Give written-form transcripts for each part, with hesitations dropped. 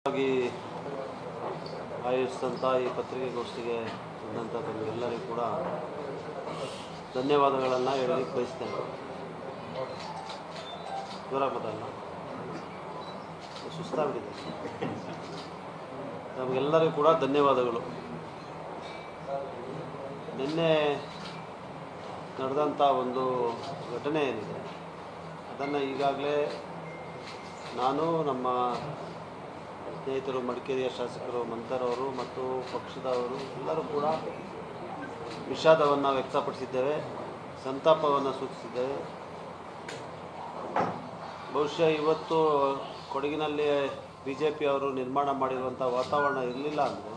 ಆಗಿ ಆಯೋಜಿಸಿದಂಥ ಈ ಪತ್ರಿಕೆಗೋಷ್ಠಿಗೆ ಬಂದಂಥ ತಮಗೆಲ್ಲರಿಗೂ ಕೂಡ ಧನ್ಯವಾದಗಳನ್ನು ಹೇಳಲಿಕ್ಕೆ ಬಯಸ್ತೇನೆ. ಜೋರಾಗಲ್ಲ, ಸುಸ್ತಾಗಿದೆ. ನಮಗೆಲ್ಲರಿಗೂ ಕೂಡ ಧನ್ಯವಾದಗಳು. ನಿನ್ನೆ ನಡೆದಂಥ ಒಂದು ಘಟನೆ ಏನಿದೆ ಅದನ್ನು ಈಗಾಗಲೇ ನಾನು, ನಮ್ಮ ಸ್ನೇಹಿತರು, ಮಡಿಕೇರಿಯ ಶಾಸಕರು ಮಂಥರವರು ಮತ್ತು ಪಕ್ಷದವರು ಎಲ್ಲರೂ ಕೂಡ ವಿಷಾದವನ್ನು ವ್ಯಕ್ತಪಡಿಸಿದ್ದೇವೆ, ಸಂತಾಪವನ್ನು ಸೂಚಿಸಿದ್ದೇವೆ. ಬಹುಶಃ ಇವತ್ತು ಕೊಡಗಿನಲ್ಲಿ BJP ಅವರು ನಿರ್ಮಾಣ ಮಾಡಿರುವಂಥ ವಾತಾವರಣ ಇರಲಿಲ್ಲ ಅಂದರೆ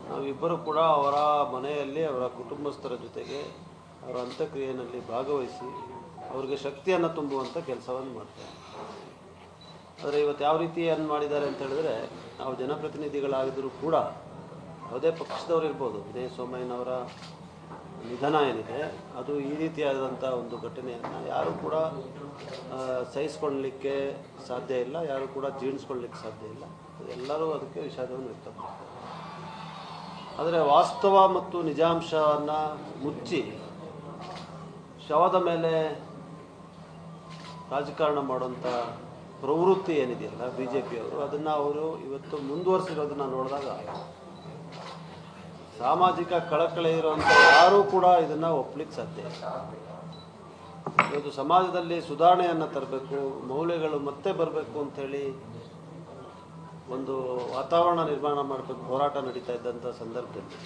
ನಾವಿಬ್ಬರು ಕೂಡ ಅವರ ಮನೆಯಲ್ಲಿ ಅವರ ಕುಟುಂಬಸ್ಥರ ಜೊತೆಗೆ ಅವರ ಅಂತ್ಯಕ್ರಿಯೆಯಲ್ಲಿ ಭಾಗವಹಿಸಿ ಅವರಿಗೆ ಶಕ್ತಿಯನ್ನು ತುಂಬುವಂಥ ಕೆಲಸವನ್ನು ಮಾಡ್ತೇವೆ. ಆದರೆ ಇವತ್ತು ಯಾವ ರೀತಿ ಏನು ಮಾಡಿದ್ದಾರೆ ಅಂತ ಹೇಳಿದ್ರೆ, ನಾವು ಜನಪ್ರತಿನಿಧಿಗಳಾಗಿದ್ದರೂ ಕೂಡ ಯಾವುದೇ ಪಕ್ಷದವರು ಇರ್ಬೋದು, ವಿನಯ್ ಸೋಮಯ್ಯನವರ ನಿಧನ ಏನಿದೆ ಅದು ಈ ರೀತಿಯಾದಂಥ ಒಂದು ಘಟನೆಯನ್ನು ಯಾರೂ ಕೂಡ ಸಹಿಸ್ಕೊಳ್ಳಲಿಕ್ಕೆ ಸಾಧ್ಯ ಇಲ್ಲ, ಯಾರೂ ಕೂಡ ಜೀರ್ಣಿಸ್ಕೊಳ್ಳಲಿಕ್ಕೆ ಸಾಧ್ಯ ಇಲ್ಲ. ಎಲ್ಲರೂ ಅದಕ್ಕೆ ವಿಷಾದವನ್ನು ವ್ಯಕ್ತಪಡಿಸ್ತಾರೆ. ಆದರೆ ವಾಸ್ತವ ಮತ್ತು ನಿಜಾಂಶವನ್ನು ಮುಚ್ಚಿ ಶವದ ಮೇಲೆ ರಾಜಕಾರಣ ಮಾಡುವಂಥ ಪ್ರವೃತ್ತಿ ಏನಿದೆಯಲ್ಲ BJP ಅವರು, ಅದನ್ನು ಅವರು ಇವತ್ತು ಮುಂದುವರಿಸಿರೋದನ್ನು ನೋಡಿದಾಗ ಸಾಮಾಜಿಕ ಕಳಕಳಿ ಇರುವಂಥ ಯಾರೂ ಕೂಡ ಇದನ್ನು ಒಪ್ಪಲಿಕ್ಕೆ ಸಾಧ್ಯ ಇಲ್ಲ. ಇವತ್ತು ಸಮಾಜದಲ್ಲಿ ಸುಧಾರಣೆಯನ್ನು ತರಬೇಕು, ಮೌಲ್ಯಗಳು ಮತ್ತೆ ಬರಬೇಕು ಅಂಥೇಳಿ ಒಂದು ವಾತಾವರಣ ನಿರ್ಮಾಣ ಮಾಡಬೇಕು ಹೋರಾಟ ನಡೀತಾ ಇದ್ದಂಥ ಸಂದರ್ಭದಲ್ಲಿ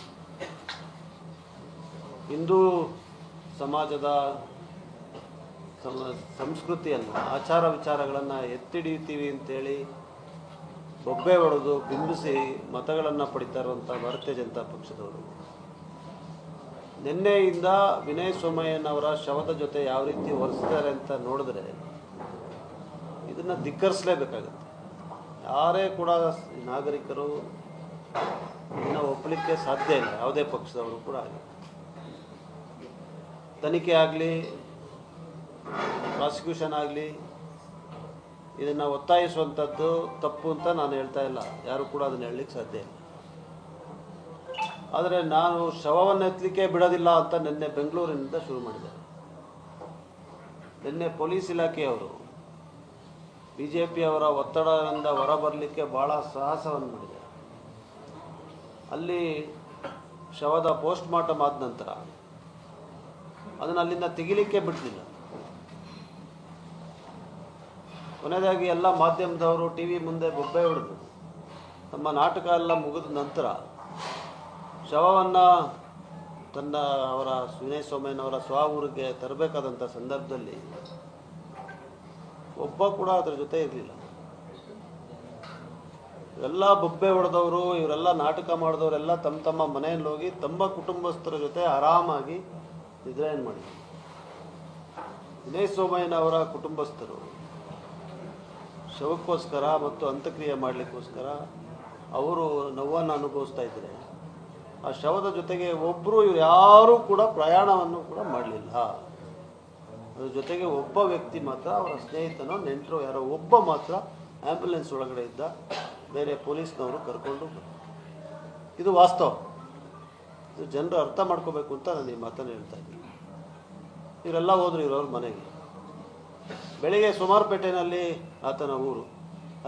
ಹಿಂದೂ ಸಮಾಜದ ಸಂಸ್ಕೃತಿಯನ್ನು, ಆಚಾರ ವಿಚಾರಗಳನ್ನು ಎತ್ತಿಡಿಯುತ್ತೀವಿ ಅಂತೇಳಿ ಬೊಬ್ಬೆ ಹೊಡೆದು ಬಿಂಬಿಸಿ ಮತಗಳನ್ನು ಪಡಿತಾ ಇರುವಂಥ ಭಾರತೀಯ ಜನತಾ ಪಕ್ಷದವರು ನಿನ್ನೆಯಿಂದ ವಿನಯ್ ಸೋಮಯ್ಯನವರ ಶವದ ಜೊತೆ ಯಾವ ರೀತಿ ವರ್ತಿಸ್ತಾರೆ ಅಂತ ನೋಡಿದ್ರೆ ಇದನ್ನು ಧಿಕ್ಕರಿಸಲೇಬೇಕಾಗುತ್ತೆ. ಯಾರೇ ಕೂಡ ನಾಗರಿಕರು ಇದನ್ನು ಒಪ್ಪಲಿಕ್ಕೆ ಸಾಧ್ಯ ಇಲ್ಲ, ಯಾವುದೇ ಪಕ್ಷದವರು ಕೂಡ ಆಗಲಿ. ತನಿಖೆ ಆಗಲಿ, ಪ್ರಾಸಿಕ್ಯೂಷನ್ ಆಗಲಿ, ಇದನ್ನು ಒತ್ತಾಯಿಸುವಂಥದ್ದು ತಪ್ಪು ಅಂತ ನಾನು ಹೇಳ್ತಾ ಇಲ್ಲ, ಯಾರು ಕೂಡ ಅದನ್ನು ಹೇಳಲಿಕ್ಕೆ ಸಾಧ್ಯ ಇಲ್ಲ. ಆದರೆ ನಾನು ಶವವನ್ನು ಎತ್ತಲಿಕ್ಕೆ ಬಿಡೋದಿಲ್ಲ ಅಂತ ನಿನ್ನೆ ಬೆಂಗಳೂರಿನಿಂದ ಶುರು ಮಾಡಿದ್ದಾರೆ. ನಿನ್ನೆ ಪೊಲೀಸ್ ಇಲಾಖೆಯವರು BJP ಅವರ ಒತ್ತಡದಿಂದ ಹೊರಬರಲಿಕ್ಕೆ ಭಾಳ ಸಾಹಸವನ್ನು ಮಾಡಿದ್ದಾರೆ. ಅಲ್ಲಿ ಶವದ ಪೋಸ್ಟ್ ಮಾರ್ಟಮ್ ಆದ ನಂತರ ಅದನ್ನು ಅಲ್ಲಿಂದ ತೆಗಿಲಿಕ್ಕೆ ಬಿಡಲಿಲ್ಲ. ಕೊನೆಯದಾಗಿ ಎಲ್ಲ ಮಾಧ್ಯಮದವರು TV ಮುಂದೆ ಬೊಬ್ಬೆ ಹೊಡೆದು ತಮ್ಮ ನಾಟಕ ಎಲ್ಲ ಮುಗಿದ ನಂತರ ಶವವನ್ನು ಅವರ ವಿನಯ್ ಸೋಮಯ್ಯನವರ ಊರಿಗೆ ತರಬೇಕಾದಂಥ ಸಂದರ್ಭದಲ್ಲಿ ಒಬ್ಬ ಕೂಡ ಅದರ ಜೊತೆ ಇರಲಿಲ್ಲ. ಎಲ್ಲ ಬೊಬ್ಬೆ ಹೊಡೆದವರು, ಇವರೆಲ್ಲ ನಾಟಕ ಮಾಡಿದವರೆಲ್ಲ ತಮ್ಮ ಮನೆಯಲ್ಲಿ ಹೋಗಿ ತಮ್ಮ ಕುಟುಂಬಸ್ಥರ ಜೊತೆ ಆರಾಮಾಗಿ ನಿದ್ರೆಯನ್ನು ಮಾಡಿದರು. ವಿನಯ್ ಸೋಮಯ್ಯನವರ ಕುಟುಂಬಸ್ಥರು ಶವಕ್ಕೋಸ್ಕರ ಮತ್ತು ಅಂತ್ಯಕ್ರಿಯೆ ಮಾಡಲಿಕ್ಕೋಸ್ಕರ ಅವರು ನೋವನ್ನು ಅನುಭವಿಸ್ತಾ ಇದ್ದರೆ ಆ ಶವದ ಜೊತೆಗೆ ಒಬ್ಬರು ಯಾರೂ ಕೂಡ ಪ್ರಯಾಣವನ್ನು ಕೂಡ ಮಾಡಲಿಲ್ಲ. ಅದ್ರ ಜೊತೆಗೆ ಒಬ್ಬ ವ್ಯಕ್ತಿ ಮಾತ್ರ, ಅವರ ಸ್ನೇಹಿತನೋ ನೆಂಟರು ಯಾರೋ ಒಬ್ಬ ಮಾತ್ರ ಆ್ಯಂಬುಲೆನ್ಸ್ ಒಳಗಡೆ ಇದ್ದ, ಬೇರೆ ಪೊಲೀಸ್ನವರು ಕರ್ಕೊಂಡು. ಇದು ವಾಸ್ತವ, ಇದು ಜನರು ಅರ್ಥ ಮಾಡ್ಕೋಬೇಕು ಅಂತ ನಾನು ಈ ಮಾತನ್ನು ಹೇಳ್ತಾ ಇದ್ದೀನಿ. ಇವರೆಲ್ಲ ಹೋದ್ರು ಇರೋರ ಮನೆಗೆ. ಬೆಳಿಗ್ಗೆ ಸೋಮಾರಪೇಟೆಯಲ್ಲಿ ಆತನ ಊರು,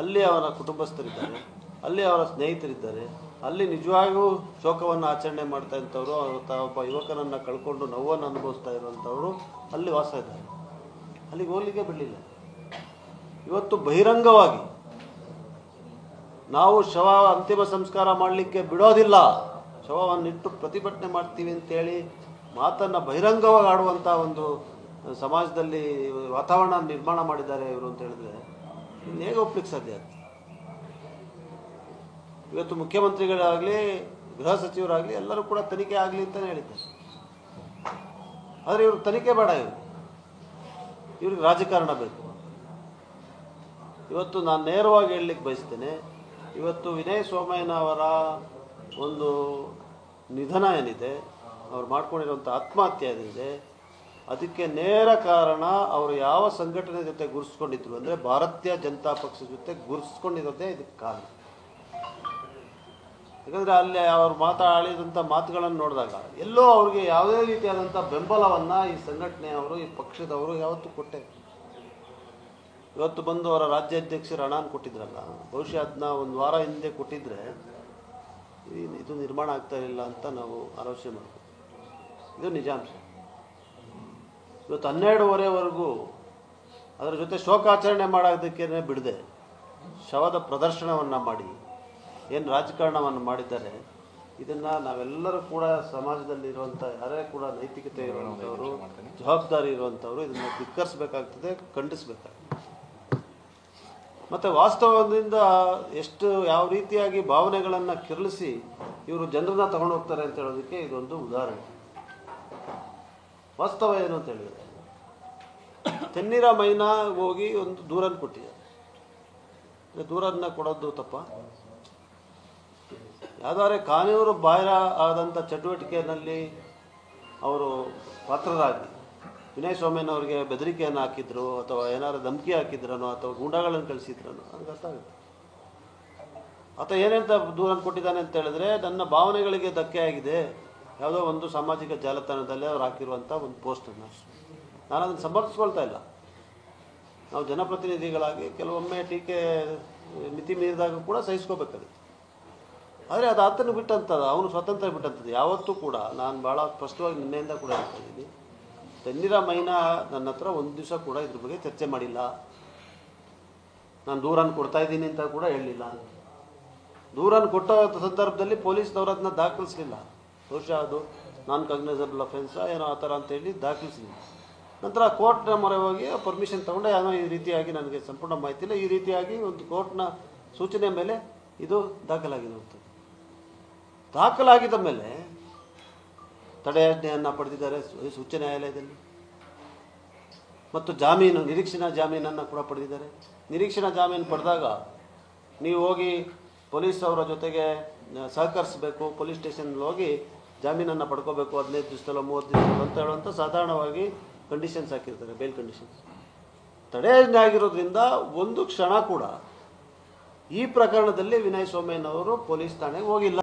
ಅಲ್ಲಿ ಅವನ ಕುಟುಂಬಸ್ಥರಿದ್ದಾರೆ, ಅಲ್ಲಿ ಅವರ ಸ್ನೇಹಿತರಿದ್ದಾರೆ, ಅಲ್ಲಿ ನಿಜವಾಗಿಯೂ ಶೋಕವನ್ನು ಆಚರಣೆ ಮಾಡ್ತಾ ಇದ್ದವರು, ಒಬ್ಬ ಯುವಕನನ್ನು ಕಳ್ಕೊಂಡು ನೋವನ್ನು ಅನುಭವಿಸ್ತಾ ಇರುವಂಥವರು ಅಲ್ಲಿ ವಾಸ ಇದ್ದಾರೆ. ಅಲ್ಲಿಗೆ ಹೋಗ್ಲಿಕ್ಕೆ ಬಿಡಲಿಲ್ಲ. ಇವತ್ತು ಬಹಿರಂಗವಾಗಿ ನಾವು ಶವ ಅಂತಿಮ ಸಂಸ್ಕಾರ ಮಾಡಲಿಕ್ಕೆ ಬಿಡೋದಿಲ್ಲ, ಶವವನ್ನಿಟ್ಟು ಪ್ರತಿಭಟನೆ ಮಾಡ್ತೀವಿ ಅಂತೇಳಿ ಮಾತನ್ನು ಬಹಿರಂಗವಾಗಿ ಆಡುವಂಥ ಒಂದು ಸಮಾಜದಲ್ಲಿ ವಾತಾವರಣ ನಿರ್ಮಾಣ ಮಾಡಿದ್ದಾರೆ ಇವರು ಅಂತ ಹೇಳಿದ್ರೆ ಇನ್ನು ಹೇಗೆ ಒಪ್ಲಿಕ್ಕೆ ಸಾಧ್ಯ ಆಗ್ತದೆ? ಇವತ್ತು ಮುಖ್ಯಮಂತ್ರಿಗಳಾಗಲಿ, ಗೃಹ ಸಚಿವರಾಗಲಿ ಎಲ್ಲರೂ ಕೂಡ ತನಿಖೆ ಆಗಲಿ ಅಂತಲೇ ಹೇಳಿದ್ದಾರೆ. ಆದರೆ ಇವರು ತನಿಖೆ ಬೇಡ, ಇವ್ರಿಗೆ ರಾಜಕಾರಣ ಬೇಕು. ಇವತ್ತು ನಾನು ನೇರವಾಗಿ ಹೇಳಲಿಕ್ಕೆ ಬಯಸ್ತೇನೆ, ಇವತ್ತು ವಿನಯ್ ಸೋಮಯ್ಯನವರ ಒಂದು ನಿಧನ ಏನಿದೆ, ಅವ್ರು ಮಾಡ್ಕೊಂಡಿರುವಂಥ ಆತ್ಮಹತ್ಯೆ ಏನಿದೆ, ಅದಕ್ಕೆ ನೇರ ಕಾರಣ ಅವರು ಯಾವ ಸಂಘಟನೆ ಜೊತೆ ಗುರುಸ್ಕೊಂಡಿದ್ರು ಅಂದರೆ ಭಾರತೀಯ ಜನತಾ ಪಕ್ಷದ ಜೊತೆ ಗುರುಸ್ಕೊಂಡಿರೋದೇ ಇದಕ್ಕೆ ಕಾರಣ. ಯಾಕಂದರೆ ಅಲ್ಲಿ ಅವರು ಮಾತಾಡಿದಂಥ ಮಾತುಗಳನ್ನು ನೋಡಿದಾಗ ಎಲ್ಲೋ ಅವ್ರಿಗೆ ಯಾವುದೇ ರೀತಿಯಾದಂಥ ಬೆಂಬಲವನ್ನು ಈ ಸಂಘಟನೆಯವರು, ಈ ಪಕ್ಷದವರು ಯಾವತ್ತೂ ಕೊಟ್ಟೆ. ಇವತ್ತು ಬಂದು ಅವರ ರಾಜ್ಯಾಧ್ಯಕ್ಷರು ಹಣನ ಕೊಟ್ಟಿದ್ರಲ್ಲ, ಬಹುಶಃ ಅದನ್ನ ಒಂದು ವಾರ ಹಿಂದೆ ಕೊಟ್ಟಿದ್ದರೆ ಇದು ನಿರ್ಮಾಣ ಆಗ್ತಾ ಇಲ್ಲ ಅಂತ ನಾವು ಆಲೋಚನೆ ಮಾಡ್ತೀವಿ. ಇದು ನಿಜಾಂಶ. ಇವತ್ತು 12:30ವರೆಗೂ ಅದರ ಜೊತೆ ಶೋಕಾಚರಣೆ ಮಾಡೋದಕ್ಕೇ ಬಿಡದೆ ಶವದ ಪ್ರದರ್ಶನವನ್ನು ಮಾಡಿ ಏನು ರಾಜಕಾರಣವನ್ನು ಮಾಡಿದ್ದಾರೆ, ಇದನ್ನು ನಾವೆಲ್ಲರೂ ಕೂಡ ಸಮಾಜದಲ್ಲಿರುವಂಥ ಯಾರೇ ಕೂಡ ನೈತಿಕತೆ ಇರುವಂಥವರು, ಜವಾಬ್ದಾರಿ ಇರುವಂಥವರು ಇದನ್ನು ಧಿಕ್ಕರಿಸಬೇಕಾಗ್ತದೆ, ಖಂಡಿಸಬೇಕಾಗ್ತದೆ. ಮತ್ತು ವಾಸ್ತವದಿಂದ ಎಷ್ಟು ಯಾವ ರೀತಿಯಾಗಿ ಭಾವನೆಗಳನ್ನು ಕೆರಳಿಸಿ ಇವರು ಜನರನ್ನ ತಗೊಂಡು ಹೋಗ್ತಾರೆ ಅಂತ ಹೇಳೋದಕ್ಕೆ ಇದೊಂದು ಉದಾಹರಣೆ. ವಾಸ್ತವ ಏನು ಅಂತ ಹೇಳಿದರೆ, ತೆನ್ನೀರ ಮೈನಾ ಹೋಗಿ ಒಂದು ದೂರನ್ನು ಕೊಟ್ಟಿದ್ದಾರೆ. ದೂರನ್ನ ಕೊಡೋದು ತಪ್ಪ? ಯಾವ್ದಾರೆ ಕಾನೂನು ಬಾಹಿರ ಆದಂಥ ಚಟುವಟಿಕೆಯಲ್ಲಿ ಅವರು ಪಾತ್ರರಾಗಿ ವಿನಯ್ ಸೋಮೇನವ್ರಿಗೆ ಬೆದರಿಕೆಯನ್ನು ಹಾಕಿದ್ರು ಅಥವಾ ಏನಾದ್ರು ಧಮಕಿ ಹಾಕಿದ್ರನೋ ಅಥವಾ ಗೂಂಡಾಗಳನ್ನು ಕಳಿಸಿದ್ರನೋ ನನಗೆ ಅರ್ಥ ಆಗುತ್ತೆ. ಆತ ಏನಂತ ದೂರನ್ನು ಕೊಟ್ಟಿದ್ದಾನೆ ಅಂತ ಹೇಳಿದ್ರೆ, ನನ್ನ ಭಾವನೆಗಳಿಗೆ ಧಕ್ಕೆ ಆಗಿದೆ, ಯಾವುದೋ ಒಂದು ಸಾಮಾಜಿಕ ಜಾಲತಾಣದಲ್ಲಿ ಅವ್ರು ಹಾಕಿರುವಂಥ ಒಂದು ಪೋಸ್ಟನ್ನು. ನಾನು ಅದನ್ನು ಸಮರ್ಥಿಸ್ಕೊಳ್ತಾ ಇಲ್ಲ. ನಾವು ಜನಪ್ರತಿನಿಧಿಗಳಾಗಿ ಕೆಲವೊಮ್ಮೆ ಟೀಕೆ ಮಿತಿ ಮೀರಿದಾಗ ಕೂಡ ಸಹಿಸ್ಕೋಬೇಕಾಗುತ್ತೆ. ಆದರೆ ಅದು ಆತನು ಬಿಟ್ಟಂಥದ್ದು, ಅವನು ಸ್ವತಂತ್ರ ಬಿಟ್ಟಂಥದ್ದು. ಯಾವತ್ತೂ ಕೂಡ ನಾನು ಭಾಳ ಸ್ಪಷ್ಟವಾಗಿ ನಿನ್ನೆಯಿಂದ ಕೂಡ ಹೇಳ್ತಾ ಇದ್ದೀನಿ, ತೆನ್ನೀರ ಮೈನಾ ನನ್ನ ಹತ್ರ ಒಂದು ದಿವಸ ಕೂಡ ಇದ್ರ ಬಗ್ಗೆ ಚರ್ಚೆ ಮಾಡಿಲ್ಲ. ನಾನು ದೂರನ್ನು ಕೊಡ್ತಾ ಇದ್ದೀನಿ ಅಂತ ಕೂಡ ಹೇಳಲಿಲ್ಲ. ದೂರನ್ನು ಕೊಟ್ಟ ಸಂದರ್ಭದಲ್ಲಿ ಪೊಲೀಸ್ನವರು ಅದನ್ನ ದಾಖಲಿಸಲಿಲ್ಲ. ಬಹುಶಃ ಅದು ನಾನ್ ಕಾಗ್ನೈಸಬಲ್ ಅಫೆನ್ಸಾ ಏನೋ ಆ ಥರ ಅಂತೇಳಿ ದಾಖಲಿಸಲಿಲ್ಲ. ನಂತರ ಕೋರ್ಟ್ನ ಮೊರೆ ಹೋಗಿ ಪರ್ಮಿಷನ್ ತೊಗೊಂಡೆ, ಏನೋ ಈ ರೀತಿಯಾಗಿ ನನಗೆ ಸಂಪೂರ್ಣ ಮಾಹಿತಿ ಇಲ್ಲ, ಈ ರೀತಿಯಾಗಿ ಒಂದು ಕೋರ್ಟ್ನ ಸೂಚನೆ ಮೇಲೆ ಇದು ದಾಖಲಾಗಿರುತ್ತದೆ. ದಾಖಲಾಗಿದ್ದ ಮೇಲೆ ತಡೆಯಾಜ್ಞೆಯನ್ನು ಪಡೆದಿದ್ದಾರೆ ಉಚ್ಚ ನ್ಯಾಯಾಲಯದಲ್ಲಿ, ಮತ್ತು ಜಾಮೀನು, ನಿರೀಕ್ಷಣಾ ಜಾಮೀನನ್ನು ಕೂಡ ಪಡೆದಿದ್ದಾರೆ. ನಿರೀಕ್ಷಣಾ ಜಾಮೀನು ಪಡೆದಾಗ ನೀವು ಹೋಗಿ ಪೊಲೀಸ್ ಅವರ ಜೊತೆಗೆ ಸಹಕರಿಸಬೇಕು, ಪೊಲೀಸ್ ಸ್ಟೇಷನ್ಗೆ ಹೋಗಿ ಜಾಮೀನನ್ನು ಪಡ್ಕೋಬೇಕು 15 ದಿವಸದಲ್ಲೋ 30 ದಿವಸದಲ್ಲೋ ಅಂತ ಹೇಳುವಂಥ ಸಾಧಾರಣವಾಗಿ ಕಂಡೀಷನ್ಸ್ ಹಾಕಿರ್ತಾರೆ, ಬೇಲ್ ಕಂಡೀಷನ್ಸ್. ತಡೆಯಾಜ್ಞೆ ಆಗಿರೋದ್ರಿಂದ ಒಂದು ಕ್ಷಣ ಕೂಡ ಈ ಪ್ರಕರಣದಲ್ಲಿ ವಿನಯ್ ಸೋಮೇನ್ ಅವರು ಪೊಲೀಸ್ ಠಾಣೆಗೆ ಹೋಗಿಲ್ಲ.